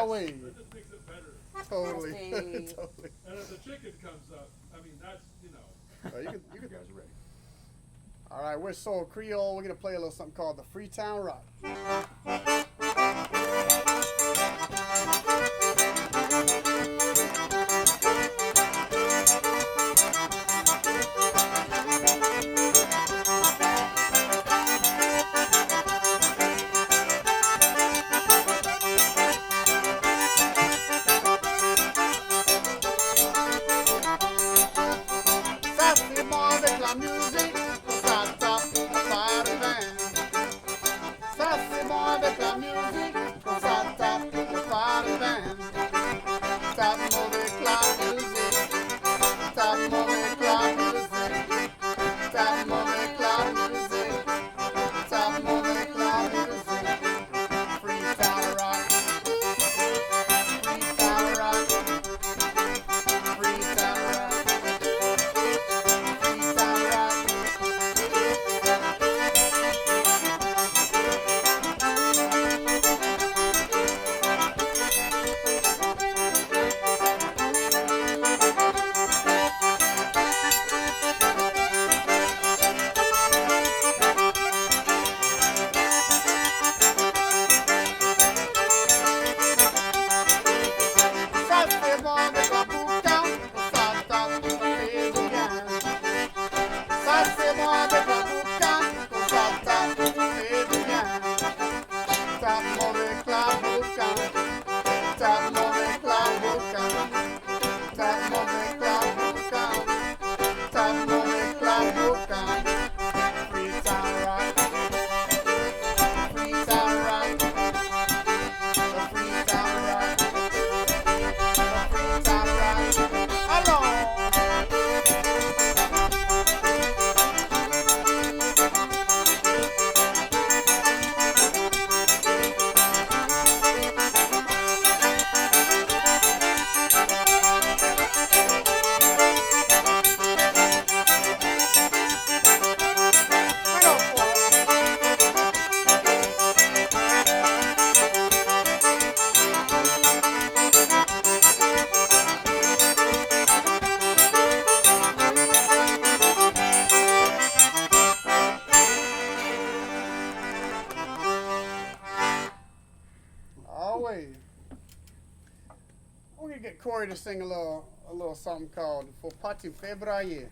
way. That just makes it better. Totally. Nasty. Totally. And if the chicken comes up, I mean, that's, you know. You guys are ready. All right, we're Soul Creole. We're going to play a little something called the Freetown Rock. Ça c'est bon avec la musique, ça tape le party band. Ça c'est bon avec la musique, ça tape le party band. Tape avec la musique, tape avec la musique, tape avec la musique, tape avec la musique. Freetown rock, Freetown rock, Freetown rock. Ça c'est bon avec la boucan, ça tape le Cajun. Ça c'est bon avec la boucan, ça tape le Cajun. Tape avec la boucan, tape avec la boucan, tape avec la boucan, tape avec la boucan. Freetown rock, Freetown rock, Freetown rock. Always. We're gonna get Corey to sing a little something called "For Party Février."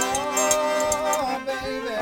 Oh, baby.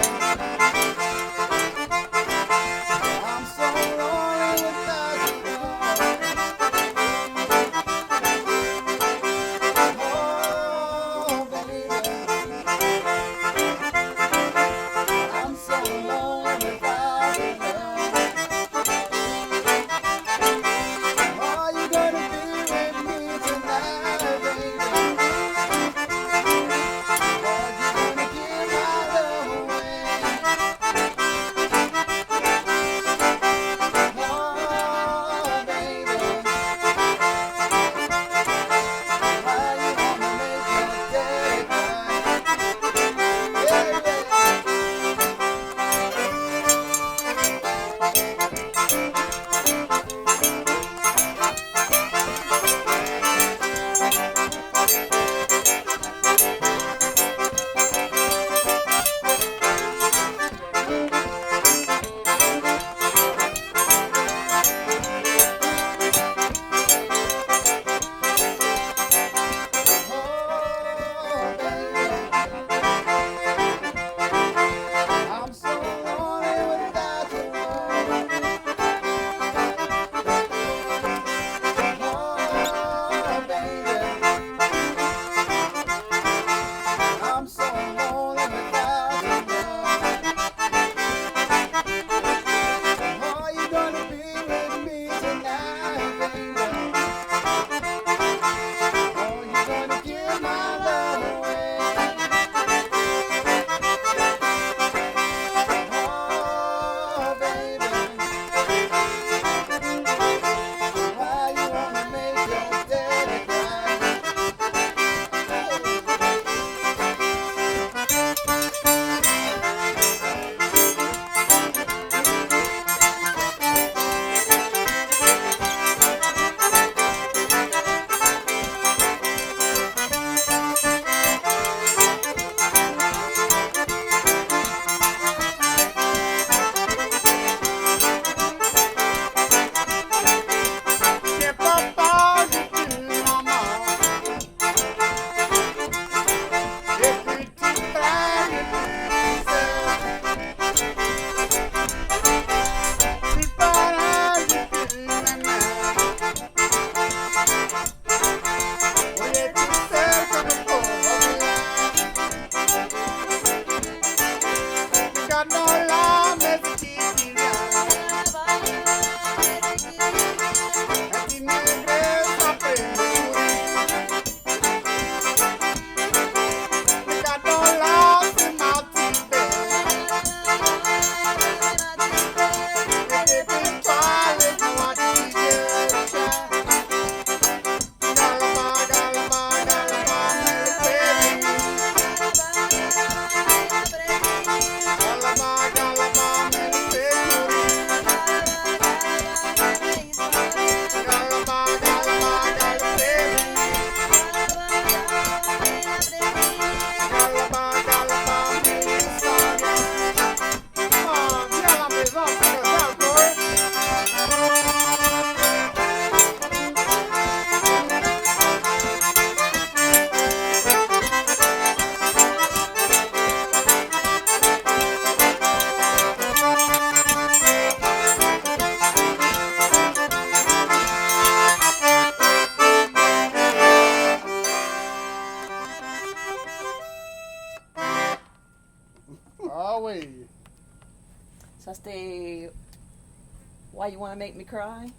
Why you want to make me cry?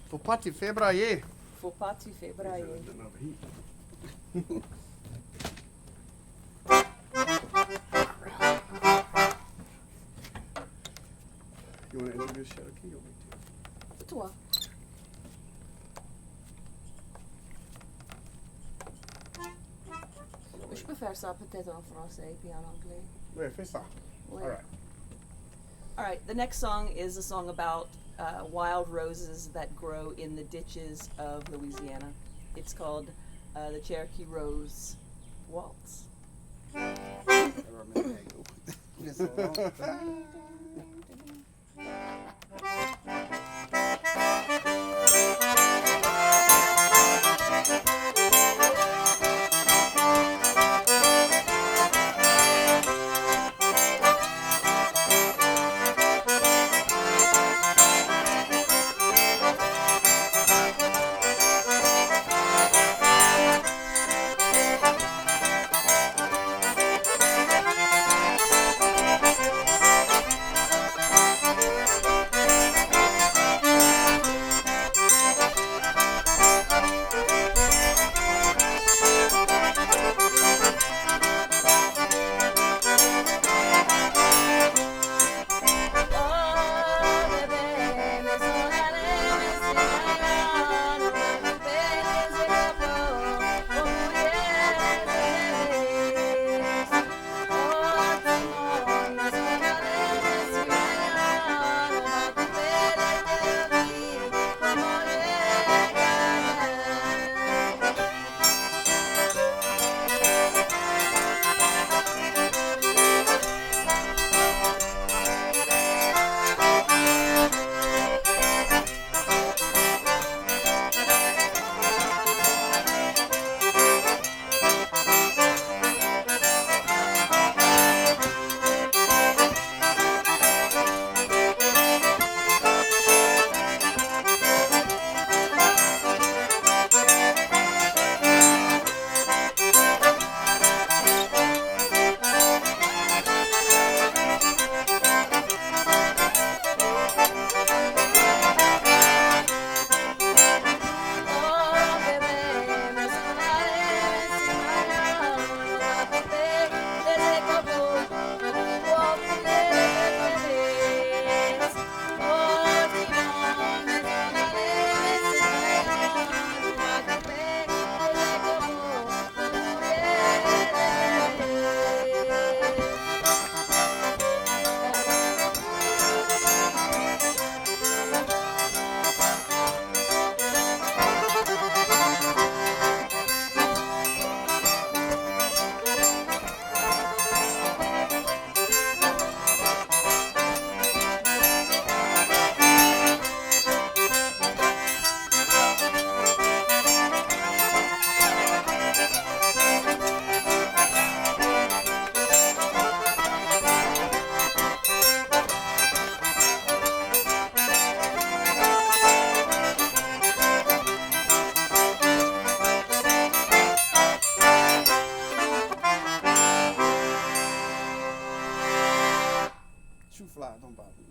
Faut pas te faire brailler. Faut pas tu fais brailler. You want to introduce Cherokee or me too? C'est toi. Je peux faire ça peut-être en français puis en anglais. Ouais, fais ça. Ouais. All right. All right, the next song is a song about wild roses that grow in the ditches of Louisiana. It's called the Cherokee Rose Waltz.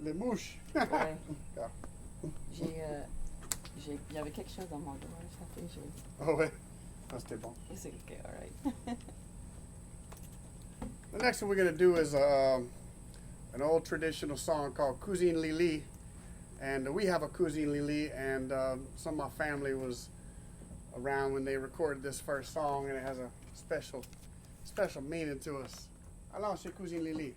Les mouches. Ouais. J'avais quelque chose dans mon gorge, ça fait joli. Oh ouais. Ah, c'était bon. C'est okay, all right. The next one we're going to do is an old traditional song called Cousine Lili. And we have a Cousine Lili, and some of my family was around when they recorded this first song, and it has a special meaning to us. Alors, c'est Cousine Lili.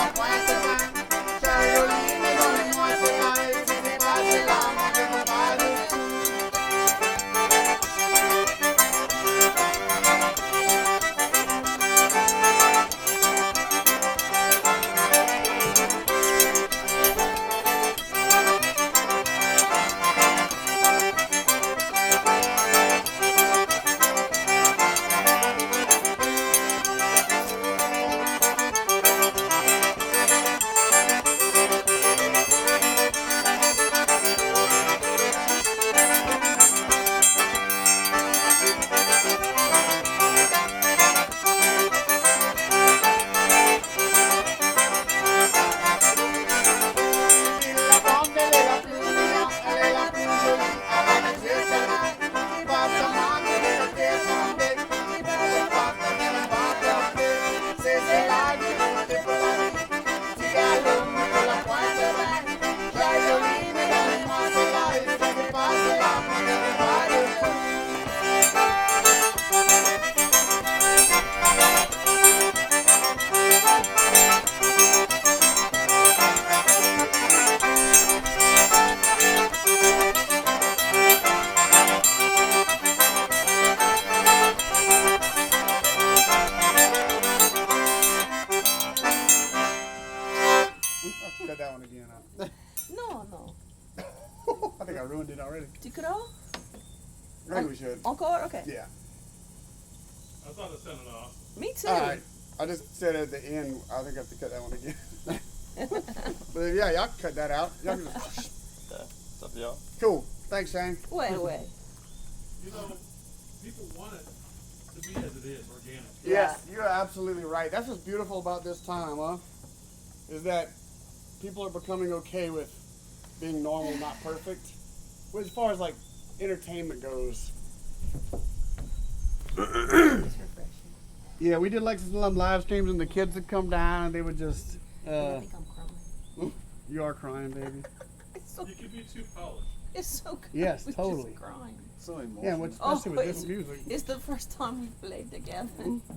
la pointe fin. Caroline, donnez-moi cela, et si c'est pas cela, mangez-moi pas de tout. Cut that one again out. No. I think I ruined it already. Tu crois? I think we should. Encore? Okay. Yeah. I thought it sounded awesome. Me too. All right. I just said at the end, I think I have to cut that one again. But yeah, y'all can cut that out. Y'all can just... Yeah, it's up to y'all. Cool. Thanks, Shane. Wait. You know, people want it to be as it is, organic. Yes, you're absolutely right. That's what's beautiful about this time, huh? Is that people are becoming okay with being normal, not perfect. Well, as far as like entertainment goes. It's refreshing. Yeah, we did like some live streams and the kids would come down and they would just, I think I'm crying. you are crying, baby. It's so, You can be too polished. it's so good. Yes, We're totally. Just crying. So emotional. Yeah, and especially with this music. It's the first time we've played together.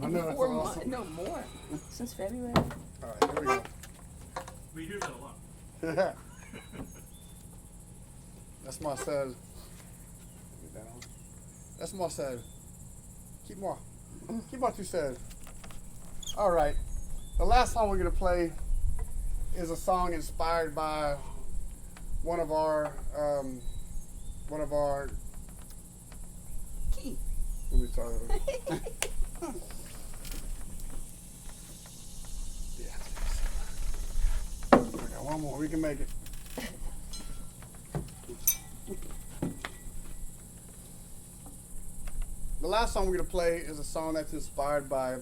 I know, that's 4 months. awesome. No, more. Since February. All right, here we go. We hear that a lot. That's my said. Get that on. That's my said. Keep more tu said. All right. The last song we're gonna play is a song inspired by one of our Key. let me try that. Yeah. I got one more. We can make it. The last song we're going to play is a song that's inspired by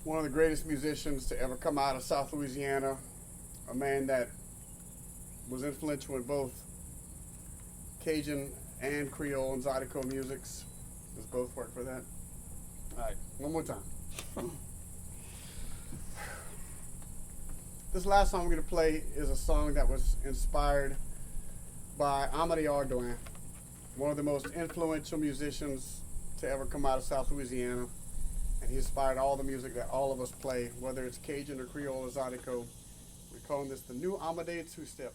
one of the greatest musicians to ever come out of South Louisiana, a man that was influential in both Cajun and Creole and Zydeco musics. Does both work for that? All right, one more time. This last song we're going to play is a song that was inspired by Amadé Ardoin, one of the most influential musicians to ever come out of South Louisiana. And he inspired all the music that all of us play, whether it's Cajun or Creole or Zydeco. We're calling this the new Amadé two-step.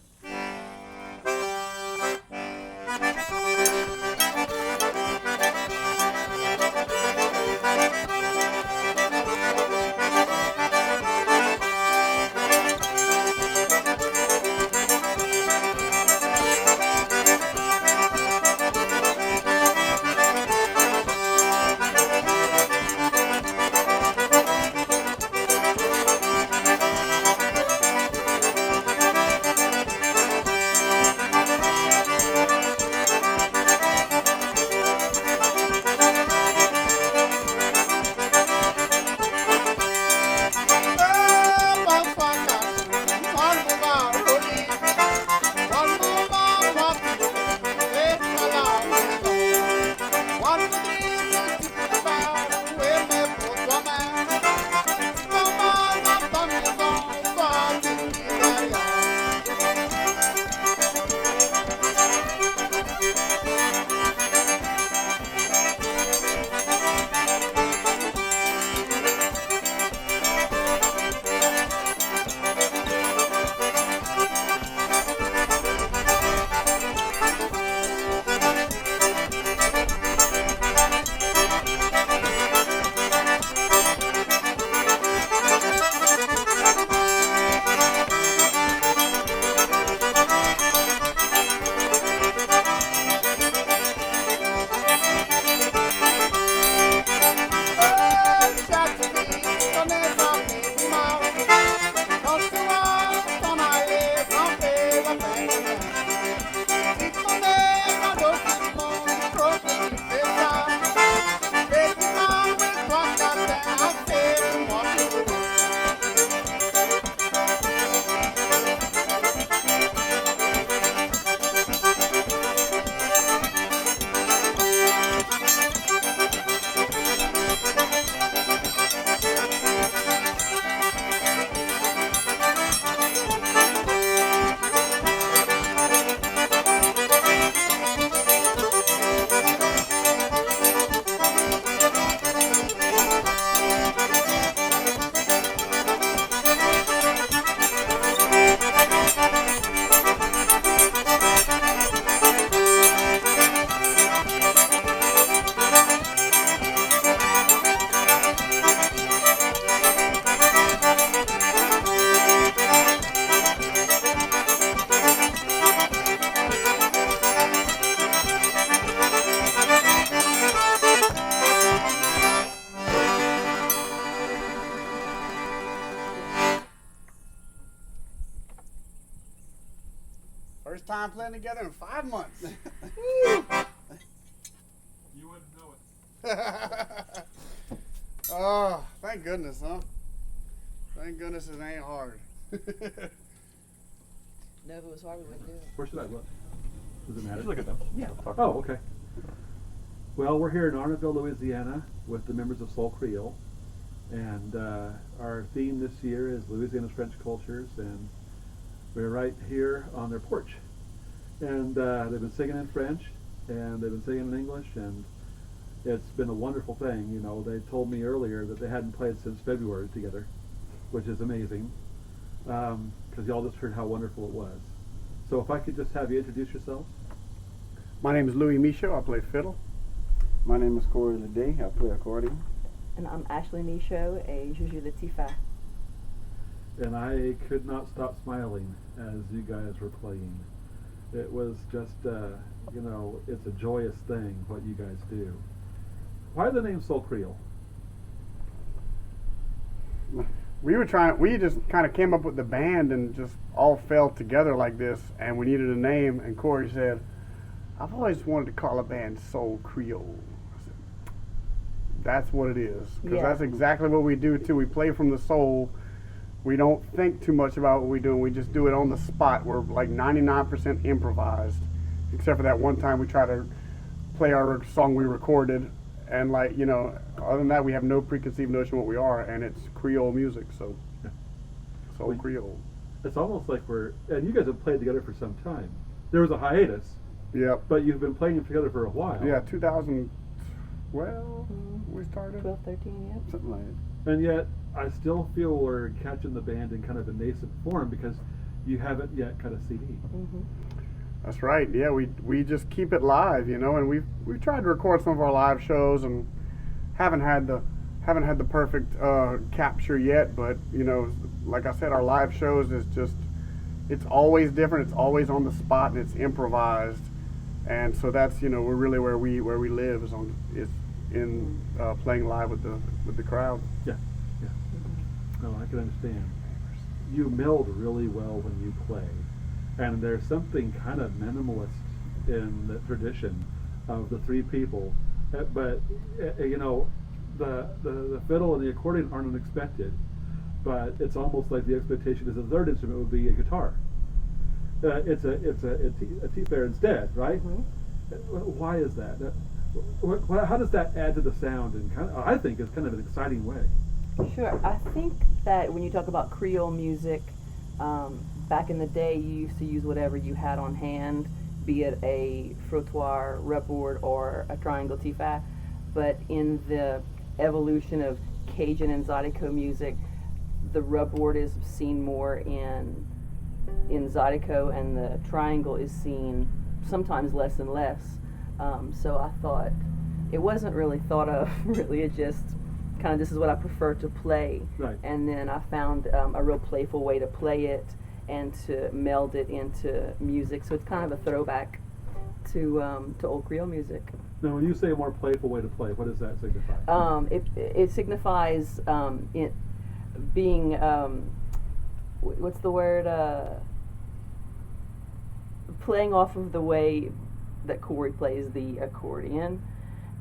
First time playing together in 5 months. You wouldn't know it. Oh, thank goodness, huh? Thank goodness it ain't hard. No, if it was hard, we wouldn't do it. Where should I look? Does it matter? Just look at them. Yeah. Oh, okay. Well, we're here in Arnoldville, Louisiana, with the members of Soul Creole, and our theme this year is Louisiana's French cultures, and we're right here on their porch. And they've been singing in French, and they've been singing in English, and it's been a wonderful thing. You know, they told me earlier that they hadn't played since February together, which is amazing, because y'all just heard how wonderful it was. So if I could just have you introduce yourselves. My name is Louis Michot. I play fiddle. My name is Corey Ledet. I play accordion. And I'm Ashlee Michot, et je joue le t-fer. And I could not stop smiling as you guys were playing. It was just, you know, it's a joyous thing what you guys do. Why the name Soul Creole? We just kind of came up with the band and just all fell together like this, and we needed a name, and Corey said, I've always wanted to call a band Soul Creole. I said, that's what it is, because that's exactly what we do too. We play from the soul. We don't think too much about what we do, and we just do it on the spot. We're like 99% improvised, except for that one time we try to play our song we recorded, and like, you know, other than that, we have no preconceived notion what we are, and it's Creole music, so Soul Creole. It's almost like and you guys have played together for some time. There was a hiatus. Yep. But you've been playing together for a while. Yeah, 2012 we started. 12, 13, yeah. Something like that. And yet, I still feel we're catching the band in kind of a nascent form because you haven't yet cut a CD. Mm-hmm. That's right. Yeah, we just keep it live, you know, and we've tried to record some of our live shows and haven't had the perfect capture yet. But you know, like I said, our live shows is just, it's always different. It's always on the spot and it's improvised, and so that's, you know, we're really where we live is in playing live with the crowd. Yeah. No, I can understand. You meld really well when you play. And there's something kind of minimalist in the tradition of the three people. But, you know, the fiddle and the accordion aren't unexpected. But it's almost like the expectation is the third instrument would be a guitar. It's a t-fer instead, right? Mm-hmm. Why is that? How does that add to the sound? And kind of, I think it's kind of an exciting way. Sure. I think that when you talk about Creole music, back in the day, you used to use whatever you had on hand, be it a frottoir, repboard, or a triangle t-fer. But in the evolution of Cajun and Zydeco music, the repboard is seen more in Zydeco, and the triangle is seen sometimes less and less. So I thought it wasn't really thought of. Really, it just kind of, this is what I prefer to play. Right. And then I found a real playful way to play it and to meld it into music. So it's kind of a throwback to old Creole music. Now, when you say a more playful way to play, what does that signify? It signifies it being what's the word? Playing off of the way that Corey plays the accordion,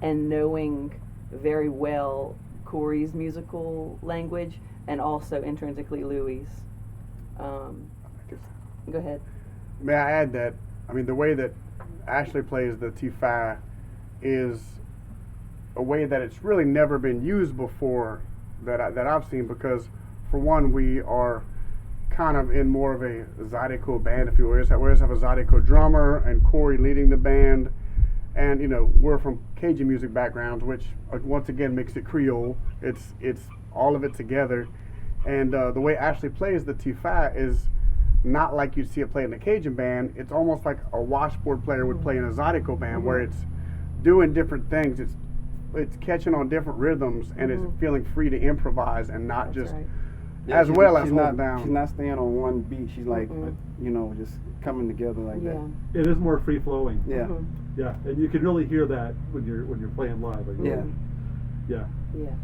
and knowing very well Corey's musical language, and also intrinsically Louis'. Go ahead. May I add that, I mean, the way that Ashlee plays the t-fer is a way that it's really never been used before that I've seen, because for one, we are kind of in more of a Zydeco band, if you will. We always have a Zydeco drummer and Corey leading the band, and you know, we're from Cajun music backgrounds, which once again makes it Creole. It's all of it together, and the way Ashlee plays the t-fer is not like you'd see it played in a Cajun band. It's almost like a washboard player would play in a Zydeco band, where it's doing different things. It's catching on different rhythms, and it's feeling free to improvise and not just as well as hold down. She's not staying on one beat. She's like, you know, just coming together like that. It is more free flowing. Yeah. Yeah, and you can really hear that when you're playing live. Like, Yeah. Yeah. Yeah.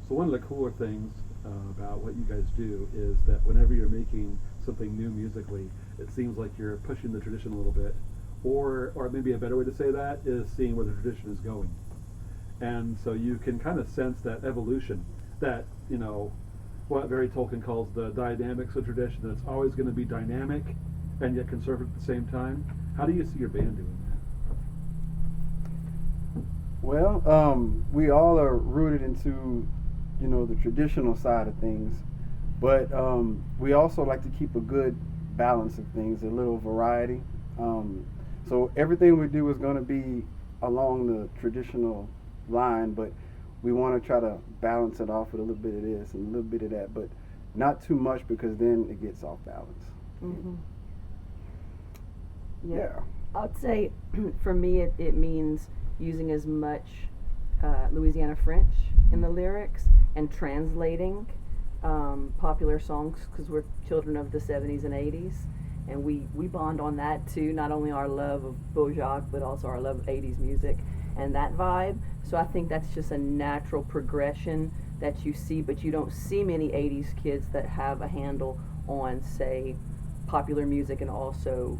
So one of the cooler things about what you guys do is that whenever you're making something new musically, it seems like you're pushing the tradition a little bit, or maybe a better way to say that is seeing where the tradition is going. And so you can kind of sense that evolution, that, what Barry Tolkien calls the dynamics of tradition, that it's always going to be dynamic and yet conservative at the same time. How do you see your band doing that? Well, we all are rooted into, the traditional side of things, but we also like to keep a good balance of things, a little variety. So everything we do is going to be along the traditional line, but we want to try to balance it off with a little bit of this and a little bit of that, but not too much, because then it gets off balance. Mm-hmm. Yeah. I'd say for me it means using as much Louisiana French in the lyrics and translating popular songs, because we're children of the 70s and 80s, and we bond on that too, not only our love of Bojack but also our love of 80s music and that vibe. So I think that's just a natural progression that you see, but you don't see many 80s kids that have a handle on, say, popular music and also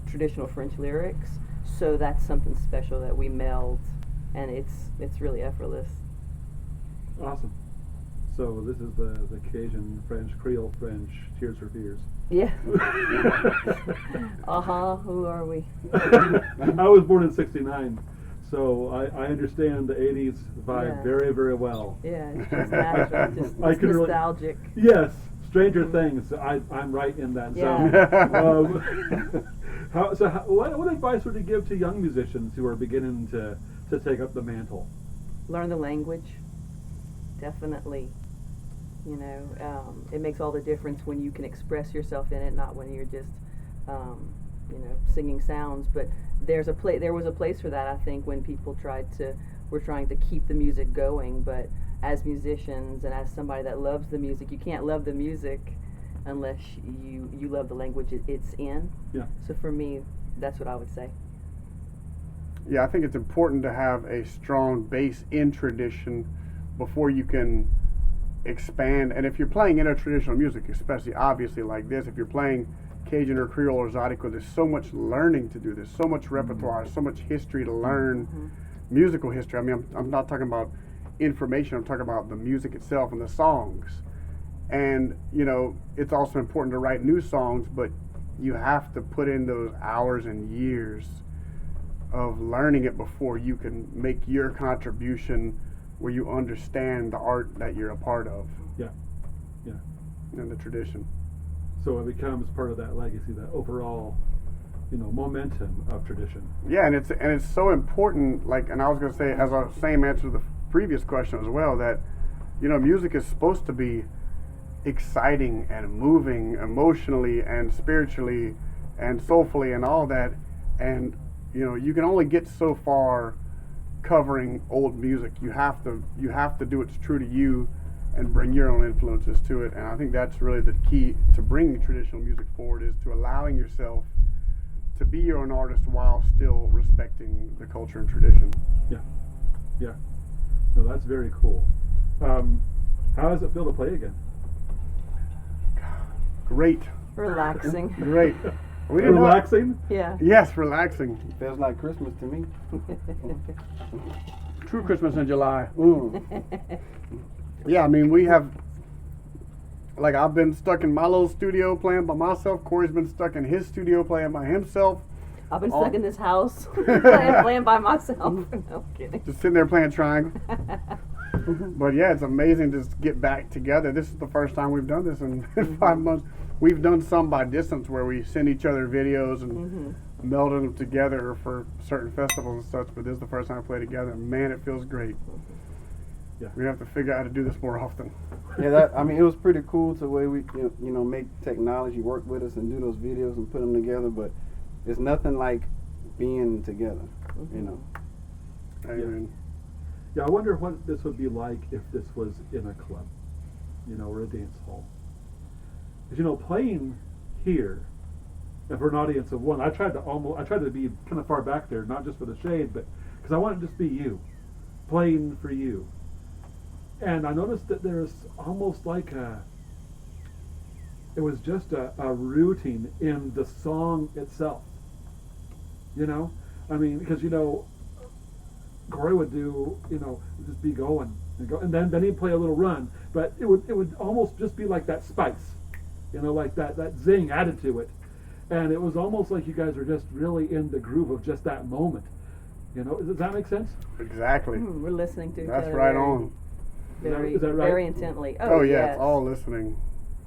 traditional French lyrics. So that's something special that we meld, and it's really effortless. Awesome. So this is the Cajun French, Creole French, Tears for Fears. Yeah. Who are we? I was born in '69, so I understand the '80s vibe very, very well. Yeah, it's just natural, just I can nostalgic. Yes, Stranger Things. I'm right in that zone. What advice would you give to young musicians who are beginning to take up the mantle? Learn the language. Definitely. It makes all the difference when you can express yourself in it, not when you're just, singing sounds. But there was a place for that, I think, when people were trying to keep the music going. But as musicians and as somebody that loves the music, you can't love the music unless you love the language it's in. Yeah. So for me, that's what I would say. Yeah, I think it's important to have a strong base in tradition before you can expand. And if you're playing intertraditional music, especially obviously like this, if you're playing Cajun or Creole or Zydeco, there's so much learning to do. There's so much repertoire, so much history to learn, musical history. I mean, I'm not talking about information, I'm talking about the music itself and the songs. And, it's also important to write new songs, but you have to put in those hours and years of learning it before you can make your contribution where you understand the art that you're a part of. Yeah. And the tradition. So it becomes part of that legacy, that overall, momentum of tradition. Yeah, and it's so important. Like, and I was going to say, as a same answer to the previous question as well, that music is supposed to be exciting and moving emotionally and spiritually and soulfully and all that. And you can only get so far covering old music. You have to do what's true to you and bring your own influences to it. And I think that's really the key to bringing traditional music forward, is to allowing yourself to be your own artist while still respecting the culture and tradition. Yeah. No, that's very cool. How does it feel to play again? Great. Relaxing. Great. Relaxing? Yeah. Yes, relaxing. Feels like Christmas to me. True Christmas in July. Mm. Yeah, I mean, we have, like, I've been stuck in my little studio playing by myself. Corey's been stuck in his studio playing by himself. I've been stuck in this house playing by myself. No, I'm kidding. Just sitting there playing triangle. But yeah, it's amazing to just get back together. This is the first time we've done this in 5 months. We've done some by distance where we send each other videos and melded them together for certain festivals and such, but this is the first time we play together. Man, it feels great. Yeah. We have to figure out how to do this more often. Yeah, it was pretty cool the way we, make technology work with us and do those videos and put them together, but it's nothing like being together, Amen. Yeah, I wonder what this would be like if this was in a club, or a dance hall. Because, playing here, and for an audience of one, I tried to be kind of far back there, not just for the shade, but because I wanted to just be you, playing for you. And I noticed that there's almost like it was just a rooting in the song itself. You know? I mean, because, you know, Corey would do, you know, just be going and go, and then he'd play a little run, but it would almost just be like that spice, you know, like that zing added to it, and it was almost like you guys were just really in the groove of just that moment. You know, does that make sense? Exactly. We're listening to each That's other right very, on. very, Is that right? very intently. Oh yeah, yes. it's all listening.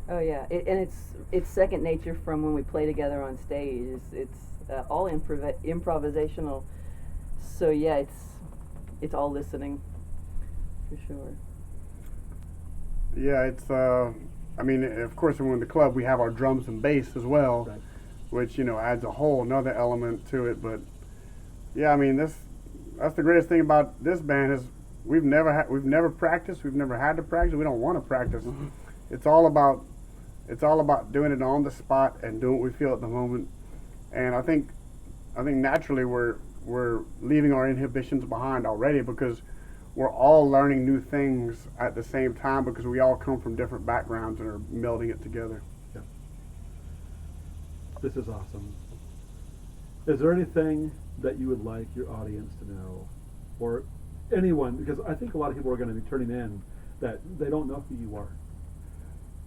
Oh yeah, and it's second nature from when we play together on stage. It's all improvisational. So yeah, it's all listening, for sure. Yeah, it's I mean, of course, when we're in the club, we have our drums and bass as well, Right. which, you know, adds a whole another element to it. But yeah, I mean, that's the greatest thing about this band is we've never practiced, we've never had to practice, we don't want to practice. It's all about doing it on the spot and doing what we feel at the moment. And I think naturally we're leaving our inhibitions behind already, because we're all learning new things at the same time, because we all come from different backgrounds and are melding it together. Yeah. This is awesome. Is there anything that you would like your audience to know, or anyone, because I think a lot of people are going to be turning in that they don't know who you are,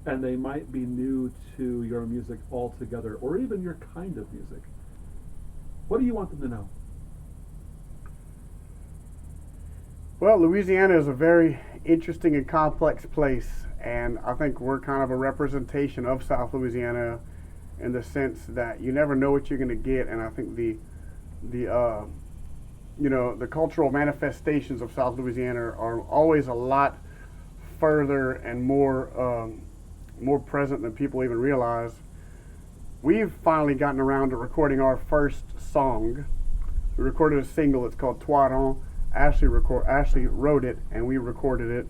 and they might be new to your music altogether, or even your kind of music. What do you want them to know? Well, Louisiana is a very interesting and complex place, and I think we're kind of a representation of South Louisiana in the sense that you never know what you're going to get, and I think the cultural manifestations of South Louisiana are always a lot further and more present than people even realize. We've finally gotten around to recording our first song. We recorded a single. It's called Toiron. Ashlee wrote it, and we recorded it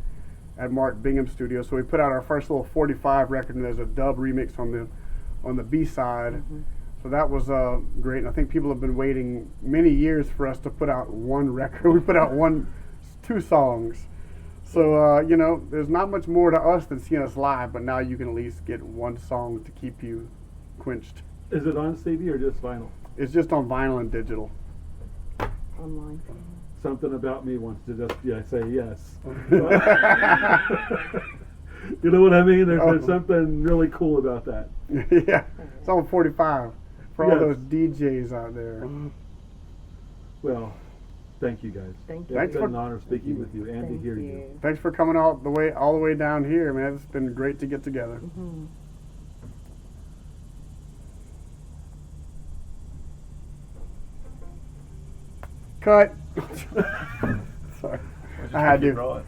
at Mark Bingham's studio. So we put out our first little 45 record, and there's a dub remix on the B side. Mm-hmm. So that was great, and I think people have been waiting many years for us to put out one record. We put out two songs. So you know, there's not much more to us than seeing us live, but now you can at least get one song to keep you quenched. Is it on CD or just vinyl? It's just on vinyl and digital. Online. Something about me wants to just say yes. You know what I mean? There's something really cool about that. Yeah, it's on 45 for all Yes. those DJs out there. Well, thank you guys. Thank you. It's been for- an honor speaking with you and Thank to hear you. you. Thanks for coming all the way down here, man. It's been great to get together. Mm-hmm. Cut. Sorry, I had to. All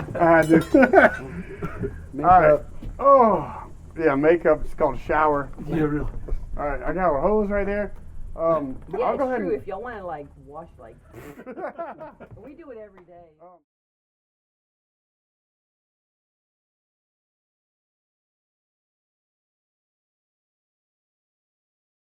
right. Oh, yeah, makeup. It's called shower. Yeah, really. All right, I got a hose right there. Yeah, I'll go it's ahead true. and. If y'all want to like wash, like we do it every day.